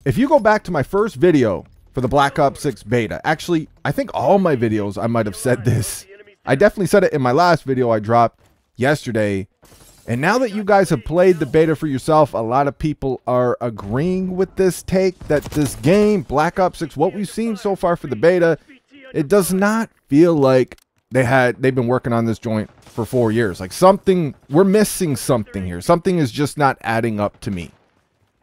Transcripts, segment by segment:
If you go back to my first video for the Black Ops 6 beta, actually, I think all my videos I might have said this. I definitely said it in my last video I dropped yesterday. And now that you guys have played the beta for yourself, a lot of people are agreeing with this take that this game, Black Ops 6, what we've seen so far for the beta, it does not feel like they've been working on this joint for 4 years. Like we're missing something here. Something is just not adding up to me.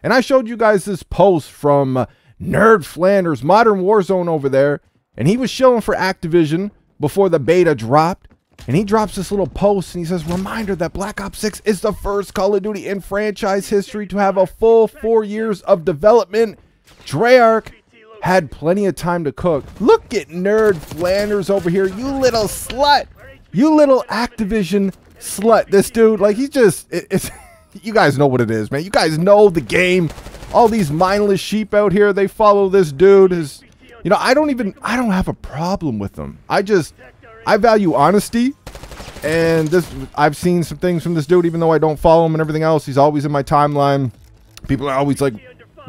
And I showed you guys this post from Nerd Flanders, Modern Warzone over there, and he was shilling for Activision before the beta dropped. And he drops this little post and he says, reminder that Black Ops 6 is the first Call of Duty in franchise history to have a full 4 years of development. Treyarch had plenty of time to cook. Look at Nerd Flanders over here, you little slut. You little Activision slut. This dude, like, he's just, it's you guys know what it is, man. You guys know the game. All these mindless sheep out here, they follow this dude. You know, I don't have a problem with them. I value honesty, and I've seen some things from this dude, even though I don't follow him and everything else. He's always in my timeline. People are always like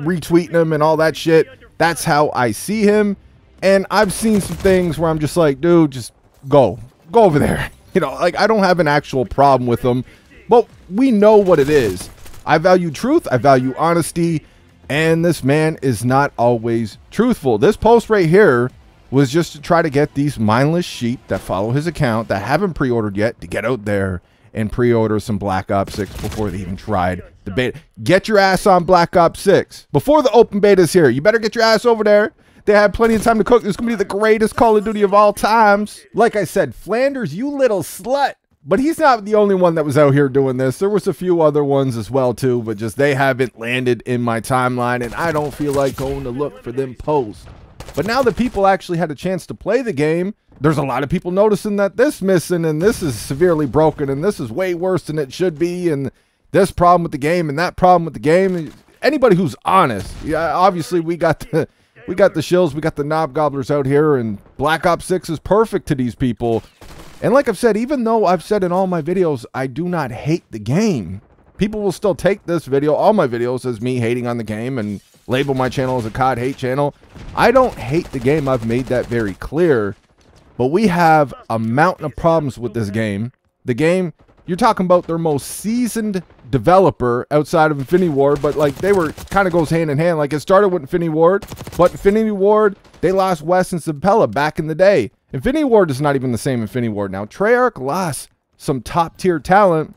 retweeting him and all that shit. That's how I see him. And I've seen some things where I'm just like, dude, just go over there. You know, like, I don't have an actual problem with him, but we know what it is. I value truth. I value honesty. And this man is not always truthful. This post right here was just to try to get these mindless sheep that follow his account that haven't pre-ordered yet to get out there and pre-order some Black Ops 6 before they even tried the beta. Get your ass on Black Ops 6 before the open beta is here. You better get your ass over there. They have plenty of time to cook. This is going to be the greatest Call of Duty of all times. Like I said, Flanders, you little slut. But he's not the only one that was out here doing this. There was a few other ones as well too, but just they haven't landed in my timeline, and I don't feel like going to look for them posts. But now that people actually had a chance to play the game, there's a lot of people noticing that this missing, and this is severely broken, and this is way worse than it should be, and this problem with the game and that problem with the game. Anybody who's honest, yeah, obviously we got the shills, we got the knob gobblers out here, and Black Ops 6 is perfect to these people. And like I've said, even though I've said in all my videos, I do not hate the game, people will still take this video, all my videos, as me hating on the game and label my channel as a COD hate channel. I don't hate the game. I've made that very clear. But we have a mountain of problems with this game. The game, you're talking about their most seasoned developer outside of Infinity Ward, but like they were kind of goes hand in hand. Like it started with Infinity Ward, but Infinity Ward, they lost Wes and Zabella back in the day. Infinity Ward is not even the same Infinity Ward now. Treyarch lost some top tier talent,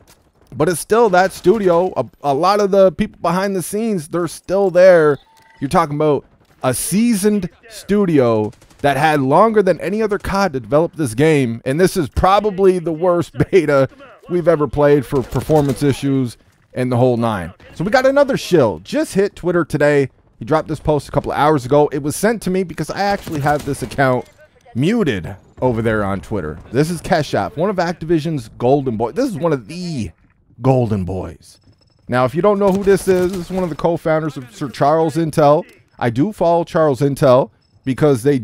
but it's still that studio. A lot of the people behind the scenes, they're still there. You're talking about a seasoned studio that had longer than any other COD to develop this game, and this is probably the worst beta we've ever played for performance issues and the whole nine. So we got another shill. Just hit Twitter today. He dropped this post a couple of hours ago. It was sent to me because I actually have this account muted over there on Twitter. This is Keshap, one of Activision's golden boys. This is one of the golden boys. Now, if you don't know who this is one of the co-founders of Sir Charles Intel. I do follow Charles Intel because they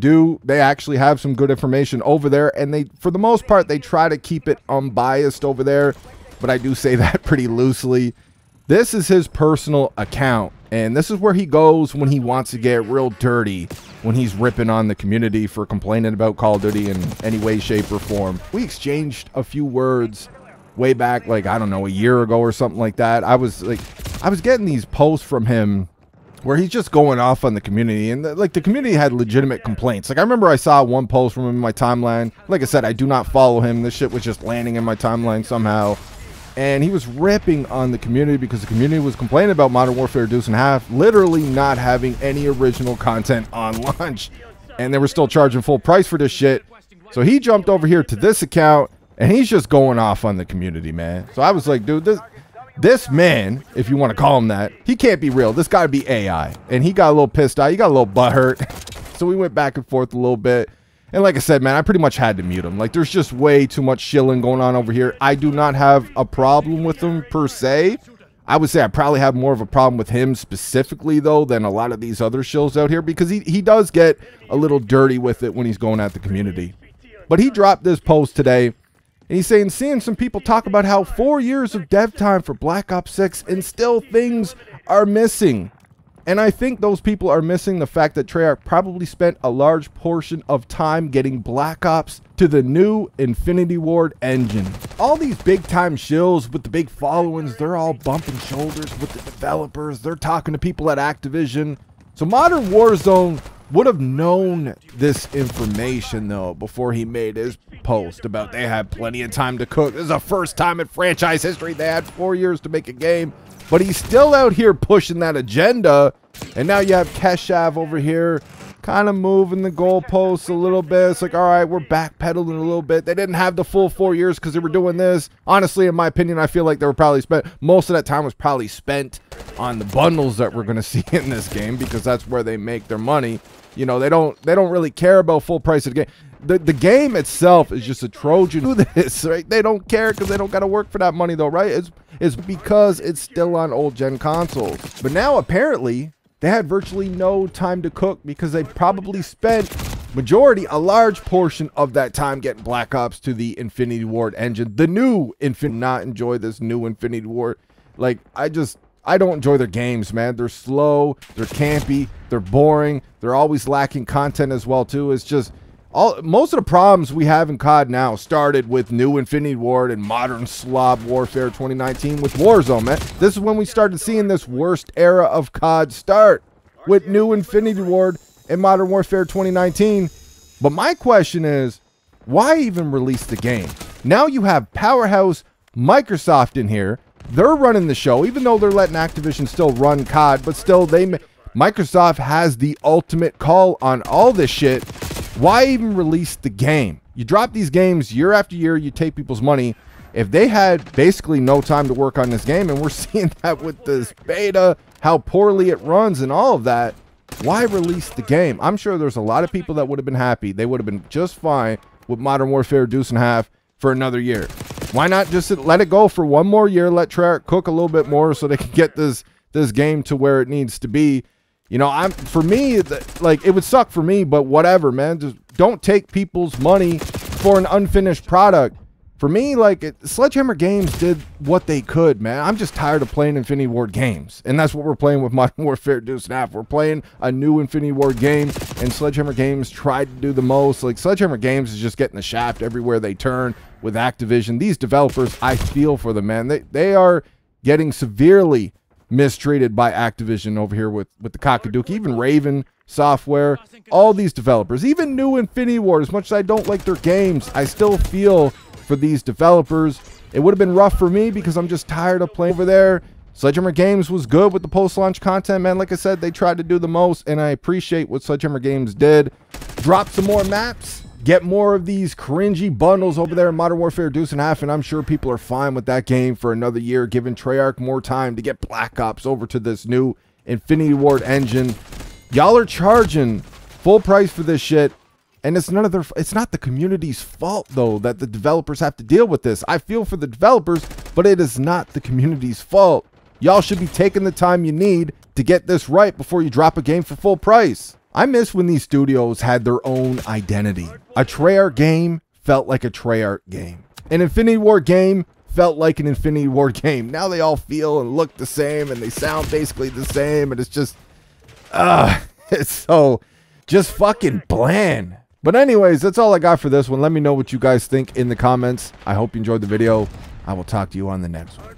actually have some good information over there, and for the most part, they try to keep it unbiased over there, but I do say that pretty loosely. This is his personal account, and this is where he goes when he wants to get real dirty, when he's ripping on the community for complaining about Call of Duty in any way, shape, or form. We exchanged a few words way back, like, I don't know, a year ago or something like that. I was getting these posts from him where he's just going off on the community, and the community had legitimate complaints. Like, I remember I saw one post from him in my timeline. Like I said, I do not follow him. This shit was just landing in my timeline somehow. And he was ripping on the community because the community was complaining about Modern Warfare Deuce and a Half literally not having any original content on launch. And they were still charging full price for this shit. So he jumped over here to this account, and he's just going off on the community, man. So I was like, dude, this man, if you want to call him that, he can't be real. This got to be AI. And he got a little pissed out. He got a little butthurt. So we went back and forth a little bit. And like I said, man, I pretty much had to mute him. Like, there's just way too much shilling going on over here. I do not have a problem with him per se. I would say I probably have more of a problem with him specifically, though, than a lot of these other shills out here, because he does get a little dirty with it when he's going at the community. But he dropped this post today, and he's saying, seeing some people talk about how 4 years of dev time for Black Ops 6 and still things are missing. And I think those people are missing the fact that Treyarch probably spent a large portion of time getting Black Ops to the new Infinity Ward engine. All these big time shills with the big followings, they're all bumping shoulders with the developers. They're talking to people at Activision. So Modern Warzone would have known this information though before he made his post about they had plenty of time to cook. This is the first time in franchise history they had 4 years to make a game. But he's still out here pushing that agenda. And now you have Keshav over here kind of moving the goalposts a little bit. It's like, all right, we're backpedaling a little bit. They didn't have the full 4 years because they were doing this. Honestly, in my opinion, I feel like they were probably spent, most of that time was probably spent on the bundles that we're going to see in this game, because that's where they make their money. You know, they don't really care about full price of the game. The game itself is just a Trojan do this, right? They don't care because they don't got to work for that money though, right? It's because it's still on old gen consoles. But now apparently they had virtually no time to cook because they probably spent a large portion of that time getting Black Ops to the Infinity Ward engine. The new not enjoy this new Infinity Ward. Like, I don't enjoy their games, man. They're slow, they're campy, they're boring, they're always lacking content as well too. It's just most of the problems we have in COD now started with new Infinity Ward and Modern Slob Warfare 2019 with Warzone, man. This is when we started seeing this worst era of COD start, with new Infinity Ward and Modern Warfare 2019. But my question is, why even release the game? Now you have powerhouse Microsoft in here. They're running the show, even though they're letting Activision still run COD, but still Microsoft has the ultimate call on all this shit. Why even release the game? You drop these games year after year, you take people's money. If they had basically no time to work on this game, and we're seeing that with this beta, how poorly it runs and all of that, why release the game? I'm sure there's a lot of people that would have been happy. They would have been just fine with Modern Warfare Deuce and a Half for another year. Why not just let it go for one more year, let Treyarch cook a little bit more so they can get this game to where it needs to be? You know, for me, like, it would suck for me, but whatever, man. Just don't take people's money for an unfinished product. For me, like, Sledgehammer Games did what they could, man. I'm just tired of playing Infinity Ward games, and that's what we're playing with Modern Warfare Deuce and a Half. We're playing a new Infinity Ward game, and Sledgehammer Games tried to do the most. Like, Sledgehammer Games is just getting the shaft everywhere they turn with Activision. These developers, I feel for them, man. They are getting severely mistreated by Activision over here with the Cockadook, even Raven Software, all these developers, even new Infinity Ward. As much as I don't like their games, I still feel for these developers. It would have been rough for me because I'm just tired of playing over there. Sledgehammer Games was good with the post-launch content, man. Like I said, they tried to do the most, and I appreciate what Sledgehammer Games did. Drop some more maps, get more of these cringy bundles over there in Modern Warfare Deuce and a Half, and I'm sure people are fine with that game for another year, giving Treyarch more time to get Black Ops over to this new Infinity Ward engine. Y'all are charging full price for this shit, and it's not the community's fault though that the developers have to deal with this. I feel for the developers, but it is not the community's fault. Y'all should be taking the time you need to get this right before you drop a game for full price. I miss when these studios had their own identity. A Treyarch game felt like a Treyarch game. An Infinity Ward game felt like an Infinity Ward game. Now they all feel and look the same, and they sound basically the same, and it's just, it's so just fucking bland. But anyways, that's all I got for this one. Let me know what you guys think in the comments. I hope you enjoyed the video. I will talk to you on the next one.